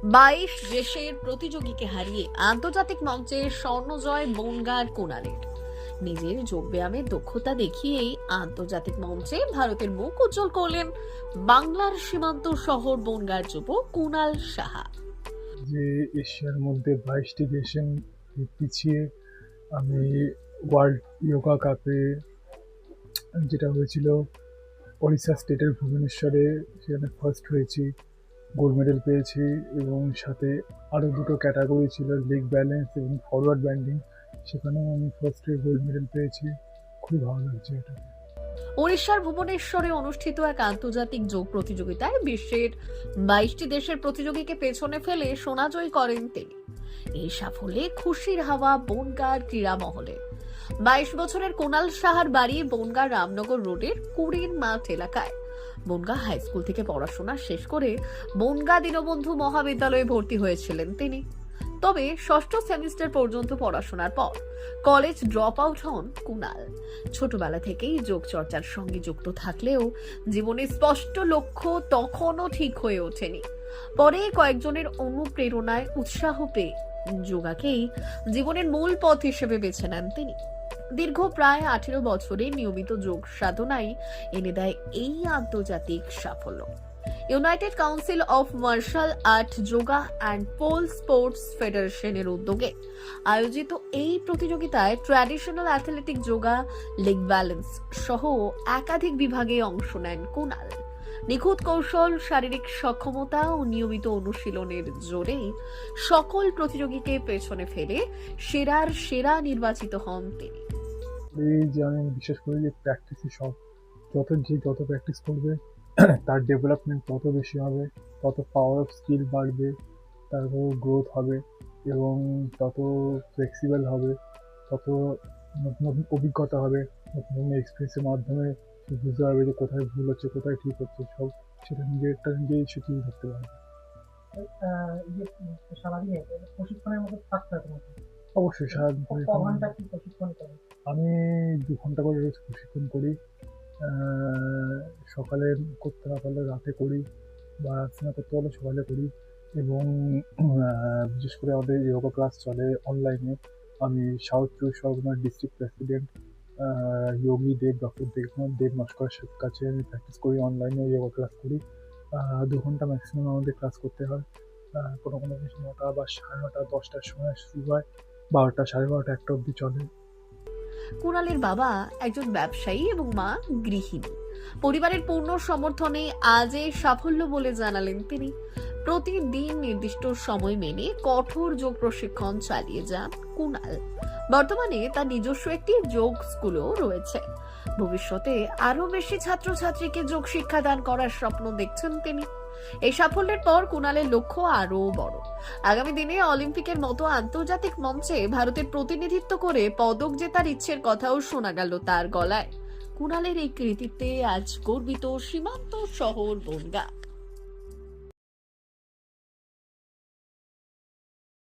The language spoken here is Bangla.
22 দেশের প্রতিযোগীকে হারিয়ে আন্তর্জাতিক মঞ্চে স্বর্ণজয় বনগাঁর কুণালের। নিজের যোগব্যায়ামের দক্ষতা দেখিয়েই আন্তর্জাতিক মঞ্চে ভারতের মুখ উজ্জ্বল করলেন বাংলার সীমান্ত শহর বনগাঁর যুবক কুণাল সাহা। যে এশিয়ার মধ্যে 22টি দেশে পিছিয়ে আমি ওয়ার্ল্ড যোগা কাপে, যেটা হয়েছিল ওড়িশা স্টেটের ভুবনেশ্বরে, সেখানে ফার্স্ট হয়েছি, গোল্ড মেডেল পেয়েছি এবং সাথে আরও দুটো ক্যাটাগরি ছিল, লেগ ব্যালেন্স এবং ফরওয়ার্ড ব্যান্ডিং, সেখানেও আমি ফার্স্টে গোল্ড মেডেল পেয়েছি। খুবই ভালো লাগছে এটা। ওড়িশার ভুবনেশ্বরে অনুষ্ঠিত এক আন্তর্জাতিক যোগ প্রতিযোগিতায় বিশ্বের 22টি দেশের প্রতিযোগীকে পেছনে ফেলে সোনাজয়ী করেন তিনি। এই সাফল্যে খুশির হাওয়া বনগাঁর ক্রীড়া মহলে। 22 বছরের কুণাল সাহার বাড়ি বনগাঁ রামনগর রোডের কুড়ির মাঠ এলাকায়। বনগাঁ হাই স্কুল থেকে পড়াশোনা শেষ করে বনগাঁ দীনবন্ধু মহাবিদ্যালয়ে ভর্তি হয়েছিলেন তিনি। তবে ষষ্ঠ সেমিস্টার পর্যন্ত পড়াশোনার পর কলেজ ড্রপ আউট হন কুণাল। ছোটবেলা থেকেই যোগ চর্চার সঙ্গে যুক্ত থাকলেও জীবনে স্পষ্ট লক্ষ্য তখনও ঠিক হয়ে ওঠেনি। পরে কয়েকজনের অনুপ্রেরণায় উৎসাহ পেয়ে যোগাকেই জীবনের মূল পথ হিসেবে বেছে নেন তিনি। দীর্ঘ প্রায় 18 বছরে নিয়মিত যোগ সাধনায় এনে দেয় এই আন্তর্জাতিক সাফল্য। United Council of Martial Art Yoga and Pole স্পোর্টস ফেডারেশনের উদ্যোগে আয়োজিত এই প্রতিযোগিতায় traditional athletic yoga, leg balance সহ একাধিক বিভাগে অংশ নেন কুণাল। নিখুঁত কৌশল, শারীরিক সক্ষমতা ও নিয়মিত অনুশীলনের জোরে সকল প্রতিযোগীকে পেছনে ফেলে সেরার সেরা নির্বাচিত হন তিনি। এই যে আমি বিশেষ করি যে প্র্যাকটিসই সব, যত প্র্যাকটিস করবে তার ডেভেলপমেন্ট তত বেশি হবে, তত পাওয়ার অফ স্কিল বাড়বে, তার গ্রোথ হবে এবং তত ফ্লেক্সিবল হবে, তত নতুন নতুন অভিজ্ঞতা হবে, নতুন নতুন এক্সপিরিয়েন্সের মাধ্যমে সে বুঝতে পারবে যে কোথায় ভুল হচ্ছে, কোথায় ঠিক হচ্ছে, সব সেটা নিজেই সে তুলে ধরতে পারবে। সারাদিনে প্রশিক্ষণের মধ্যে থাকতে হবে তোমাকে। অবশ্যই সারাদিন ঘন্টা কি প্রশিক্ষণ করে? আমি 2 ঘন্টা করে রোজ প্রশিক্ষণ করি। সকালে করতে না পারলে রাতে করি, বা রাতে না করতে পারলে সকালে করি এবং বিশেষ করে আমাদের যোগা ক্লাস চলে অনলাইনে। আমি সাউথ 24 পরগনার ডিস্ট্রিক্ট প্রেসিডেন্ট যোগী ডক্টর দেব নস্করের কাছে আমি প্র্যাকটিস করি, অনলাইনে যোগা ক্লাস করি। 2 ঘন্টা ম্যাক্সিমাম আমাদের ক্লাস করতে হয়। কোনো কোনো দিন 9টা বা 9:30, 10টার সময় শুরু হয়, 12টা, 12:30, 1টা অবধি চলে। কুণালের বাবা একজন ব্যবসায়ী এবং মা গৃহিণী। পরিবারের পূর্ণ সমর্থনে আজ এই সাফল্য বলে জানালেন তিনি। প্রতিদিন নির্দিষ্ট সময় মেনে কঠোর যোগ প্রশিক্ষণ চালিয়ে যান কুণাল। বর্তমানে তার নিজস্ব একটি যোগ স্কুলও রয়েছে। ভবিষ্যতে আরো বেশি ছাত্রছাত্রীকে যোগ শিক্ষাদান করার স্বপ্ন দেখছেন তিনি। এই সাফল্যের পর কুণালের লক্ষ্য আরো বড়। আগামী দিনে অলিম্পিকের মতো আন্তর্জাতিক মঞ্চে ভারতের প্রতিনিধিত্ব করে পদক জেতার ইচ্ছের কথাও শোনা গেল তার গলায়। কুণালের এই কৃতিত্বে আজ গর্বিত সীমান্ত শহর বনগাঁ।